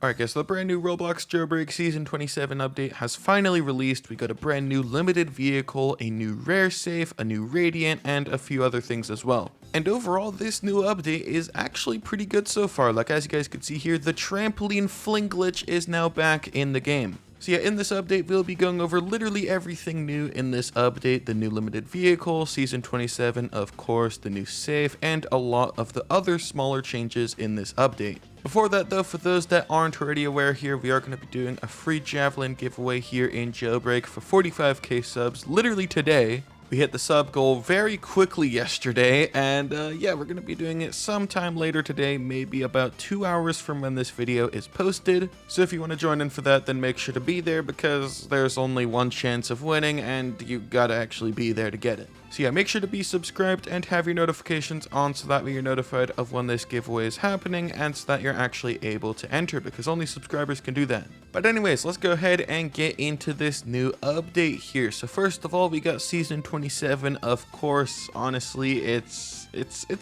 Alright guys, so the brand new Roblox Jailbreak Season 27 update has finally released. We got a brand new limited vehicle, a new rare safe, a new radiant, and a few other things as well. And overall, this new update is actually pretty good so far. Like as you guys can see here, the trampoline fling glitch is now back in the game. So yeah, in this update, we'll be going over literally everything new in this update. The new limited vehicle, Season 27, of course, the new safe, and a lot of the other smaller changes in this update. Before that though, for those that aren't already aware here, we are going to be doing a free javelin giveaway here in Jailbreak for 45k subs, literally today. We hit the sub goal very quickly yesterday, and yeah, we're going to be doing it sometime later today, maybe about 2 hours from when this video is posted. So if you want to join in for that, then make sure to be there, because there's only one chance of winning, and you gotta actually be there to get it. So yeah, make sure to be subscribed and have your notifications on so that way you're notified of when this giveaway is happening, and so that you're actually able to enter, because only subscribers can do that. But anyways, let's go ahead and get into this new update here. So first of all, we got Season 27. Of course, honestly, it's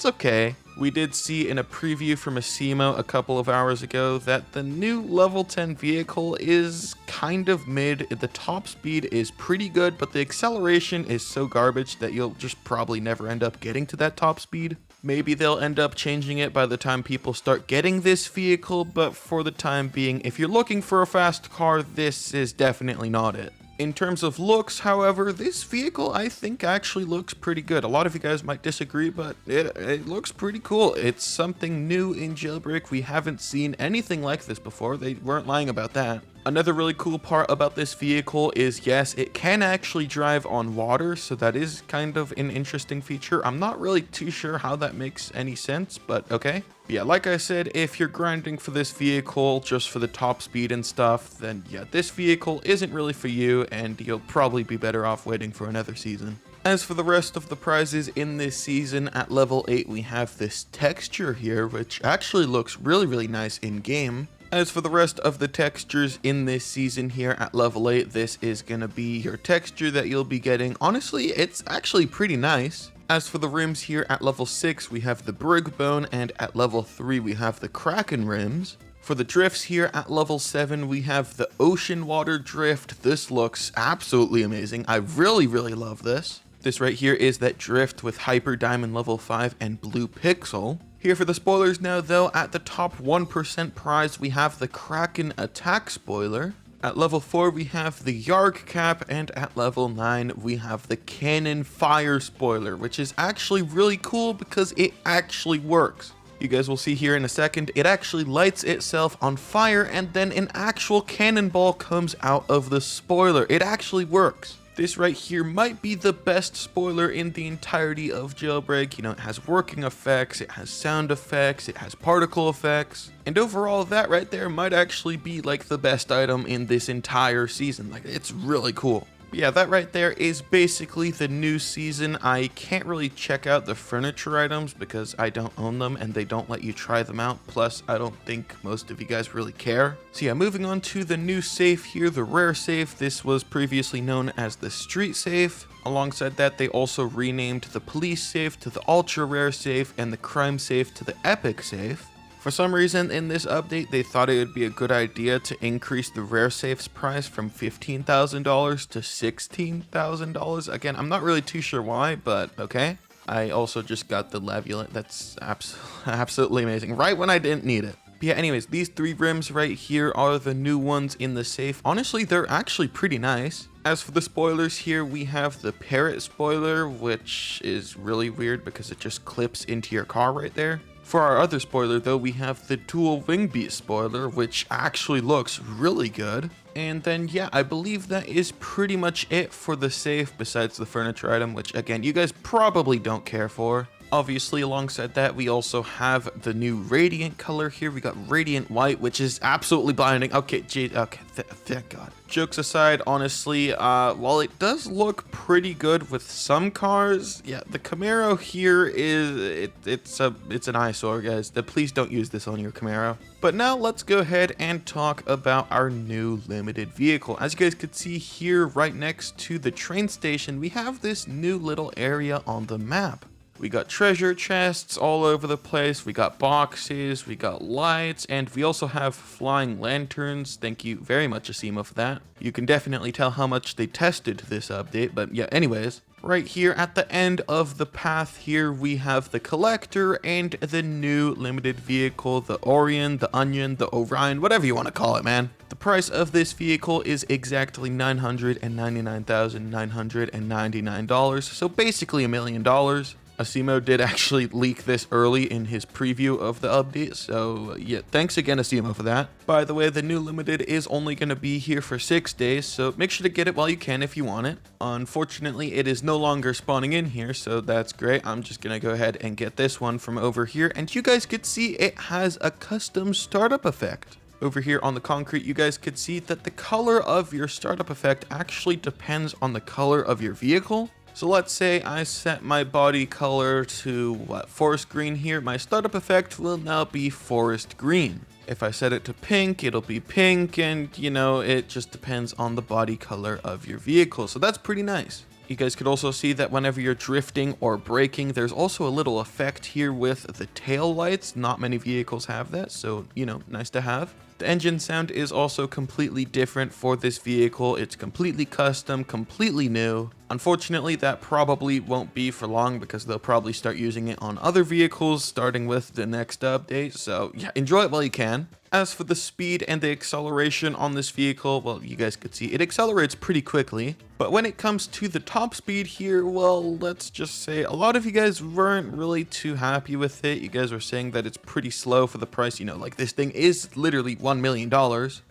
okay. We did see in a preview from Asimo a couple of hours ago that the new level 10 vehicle is kind of mid. The top speed is pretty good, but the acceleration is so garbage that you'll just probably never end up getting to that top speed. Maybe they'll end up changing it by the time people start getting this vehicle, but for the time being, if you're looking for a fast car, this is definitely not it. In terms of looks, however, this vehicle I think actually looks pretty good. A lot of you guys might disagree, but it looks pretty cool. It's something new in Jailbreak. We haven't seen anything like this before. They weren't lying about that. Another really cool part about this vehicle is, yes, it can actually drive on water, so that is kind of an interesting feature. I'm not really too sure how that makes any sense, but okay. Yeah, like I said, if you're grinding for this vehicle just for the top speed and stuff, then yeah, this vehicle isn't really for you, and you'll probably be better off waiting for another season. As for the rest of the prizes in this season, at level 8 we have this texture here, which actually looks really nice in game. As for the rest of the textures in this season here at level 8, this is going to be your texture that you'll be getting. Honestly, it's actually pretty nice. As for the rims here at level 6, we have the Brig Bone, and at level 3 we have the Kraken rims. For the drifts here at level 7, we have the Ocean Water Drift. This looks absolutely amazing. I really love this. This right here is that drift with Hyper Diamond level 5 and Blue Pixel. Here for the spoilers now though, at the top 1% prize we have the Kraken Attack spoiler. At level 4 we have the Yarg Cap, and at level 9 we have the Cannon Fire spoiler, which is actually really cool because it actually works. You guys will see here in a second, it actually lights itself on fire and then an actual cannonball comes out of the spoiler. It actually works. This right here might be the best spoiler in the entirety of Jailbreak. You know, it has working effects, it has sound effects, it has particle effects. And overall, that right there might actually be like the best item in this entire season. Like, it's really cool. But yeah, that right there is basically the new season. I can't really check out the furniture items because I don't own them and they don't let you try them out. Plus, I don't think most of you guys really care. So yeah, moving on to the new safe here, the rare safe. This was previously known as the street safe. Alongside that, they also renamed the police safe to the ultra rare safe and the crime safe to the epic safe. For some reason in this update, they thought it would be a good idea to increase the rare safe's price from $15,000 to $16,000. Again, I'm not really too sure why, but okay. I also just got the Lavulant. That's absolutely amazing. Right when I didn't need it. But yeah, anyways, these 3 rims right here are the new ones in the safe. Honestly, they're actually pretty nice. As for the spoilers here, we have the Parrot spoiler, which is really weird because it just clips into your car right there. For our other spoiler though, we have the Dual Wing Beat spoiler, which actually looks really good. And then yeah, I believe that is pretty much it for the safe besides the furniture item, which again, you guys probably don't care for. Obviously, alongside that, we also have the new Radiant color here. We got Radiant White, which is absolutely blinding. Okay, thank God. Jokes aside, honestly, while it does look pretty good with some cars, yeah, the Camaro here is, it's an eyesore, guys. Please don't use this on your Camaro. But now let's go ahead and talk about our new limited vehicle. As you guys could see here, right next to the train station, we have this new little area on the map. We got treasure chests all over the place, we got boxes, we got lights, and we also have flying lanterns. Thank you very much, Asimo, for that. You can definitely tell how much they tested this update, but yeah, anyways. Right here at the end of the path here, we have the collector and the new limited vehicle, the Orion, the Onion, the Orion, whatever you want to call it, man. The price of this vehicle is exactly $999,999, so basically $1 million. Asimo did actually leak this early in his preview of the update, so yeah, thanks again, Asimo, for that. By the way, the new limited is only going to be here for 6 days, so make sure to get it while you can if you want it. Unfortunately, it is no longer spawning in here, so that's great. I'm just going to go ahead and get this one from over here, and you guys could see it has a custom startup effect. Over here on the concrete, you guys could see that the color of your startup effect actually depends on the color of your vehicle. So let's say I set my body color to forest green here. My startup effect will now be forest green. If I set it to pink, it'll be pink, and you know, it just depends on the body color of your vehicle. So that's pretty nice. You guys could also see that whenever you're drifting or braking, there's also a little effect here with the tail lights. Not many vehicles have that, so you know, nice to have. The engine sound is also completely different for this vehicle. It's completely custom, completely new. Unfortunately, that probably won't be for long because they'll probably start using it on other vehicles starting with the next update. So yeah, enjoy it while you can. As for the speed and the acceleration on this vehicle, well, you guys could see it accelerates pretty quickly. But when it comes to the top speed here, well, let's just say a lot of you guys weren't really too happy with it. You guys were saying that it's pretty slow for the price. You know, like this thing is literally $1 million.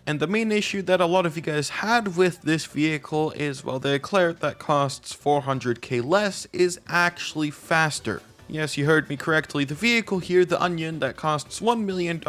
And the main issue that a lot of you guys had with this vehicle is, well, the Eclair that costs 400k less is actually faster. Yes, you heard me correctly. The vehicle here, the Onion, that costs $1 million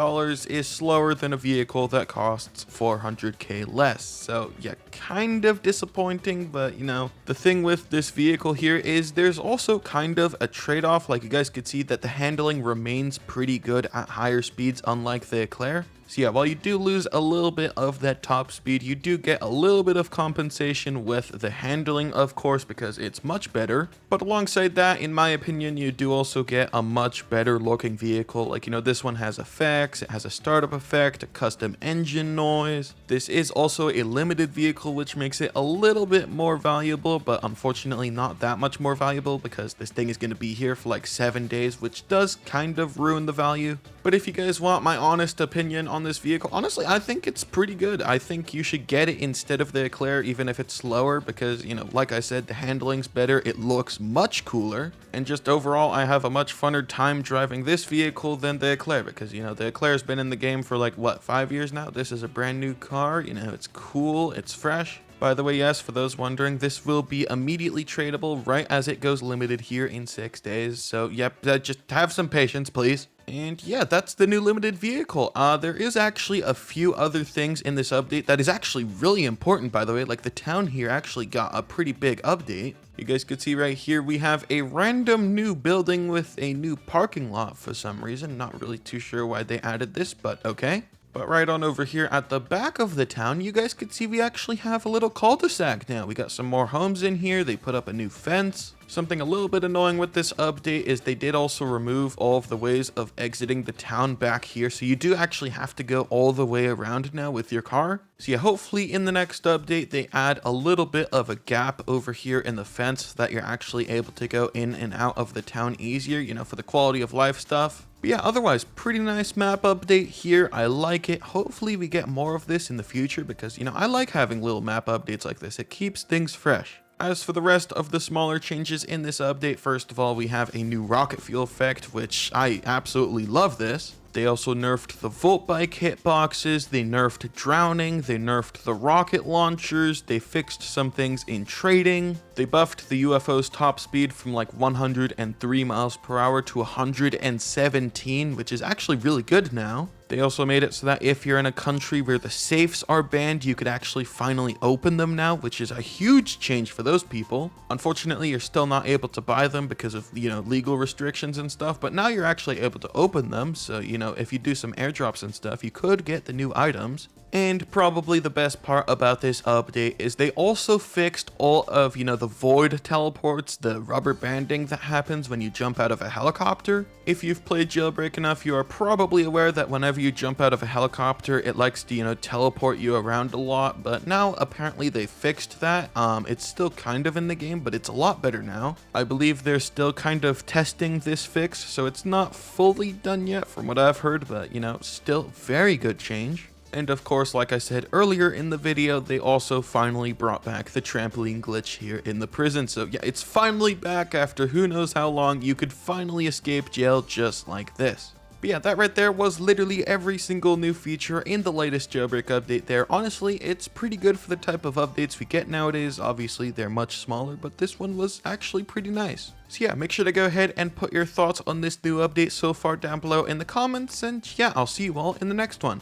is slower than a vehicle that costs 400k less. So yeah, kind of disappointing, but you know, the thing with this vehicle here is there's also kind of a trade-off. Like you guys could see that the handling remains pretty good at higher speeds, unlike the Eclair. So yeah, while you do lose a little bit of that top speed, you do get a little bit of compensation with the handling, of course, because it's much better. But alongside that, in my opinion, you do also get a much better looking vehicle. Like, you know, this one has effects, it has a startup effect, a custom engine noise. This is also a limited vehicle, which makes it a little bit more valuable, but unfortunately not that much more valuable because this thing is going to be here for like 7 days, which does kind of ruin the value. But if you guys want my honest opinion on this vehicle, honestly, I think it's pretty good. I think you should get it instead of the Eclair, even if it's slower, because, you know, like I said, the handling's better, it looks much cooler, and just overall, I have a much funner time driving this vehicle than the Eclair, because, you know, the Eclair's been in the game for like, what, 5 years now? This is a brand new car, you know, it's cool, it's fresh. By the way, yes, for those wondering, this will be immediately tradable right as it goes limited here in 6 days. So, yep, just have some patience, please. And yeah, that's the new limited vehicle. There is actually a few other things in this update that is actually really important, by the way. Like the town here actually got a pretty big update. You guys could see right here, we have a random new building with a new parking lot for some reason. Not really too sure why they added this, but okay. But right on over here at the back of the town, you guys could see we actually have a little cul-de-sac now. We got some more homes in here. They put up a new fence. Something a little bit annoying with this update is they did also remove all of the ways of exiting the town back here. So you do actually have to go all the way around now with your car. So yeah, hopefully in the next update, they add a little bit of a gap over here in the fence so that you're actually able to go in and out of the town easier, you know, for the quality of life stuff. But yeah, otherwise, pretty nice map update here. I like it. Hopefully we get more of this in the future because, you know, I like having little map updates like this. It keeps things fresh. As for the rest of the smaller changes in this update, first of all, we have a new rocket fuel effect, which I absolutely love this. They also nerfed the Volt Bike hitboxes, they nerfed drowning, they nerfed the rocket launchers, they fixed some things in trading, they buffed the UFO's top speed from like 103 miles per hour to 117, which is actually really good now. They also made it so that if you're in a country where the safes are banned, you could actually finally open them now, which is a huge change for those people. Unfortunately, you're still not able to buy them because of, you know, legal restrictions and stuff, but now you're actually able to open them. So, you know, if you do some airdrops and stuff, you could get the new items. And probably the best part about this update is they also fixed all of, the void teleports, the rubber banding that happens when you jump out of a helicopter. If you've played Jailbreak enough, you are probably aware that whenever you jump out of a helicopter, it likes to, teleport you around a lot, but now apparently they fixed that. It's still kind of in the game, but it's a lot better now. I believe they're still kind of testing this fix, so it's not fully done yet from what I've heard, but, still very good change. And of course, like I said earlier in the video, they also finally brought back the trampoline glitch here in the prison. So yeah, it's finally back after who knows how long. You could finally escape jail just like this. But yeah, that right there was literally every single new feature in the latest Jailbreak update there. Honestly, it's pretty good for the type of updates we get nowadays. Obviously, they're much smaller, but this one was actually pretty nice. So yeah, make sure to go ahead and put your thoughts on this new update so far down below in the comments. And yeah, I'll see you all in the next one.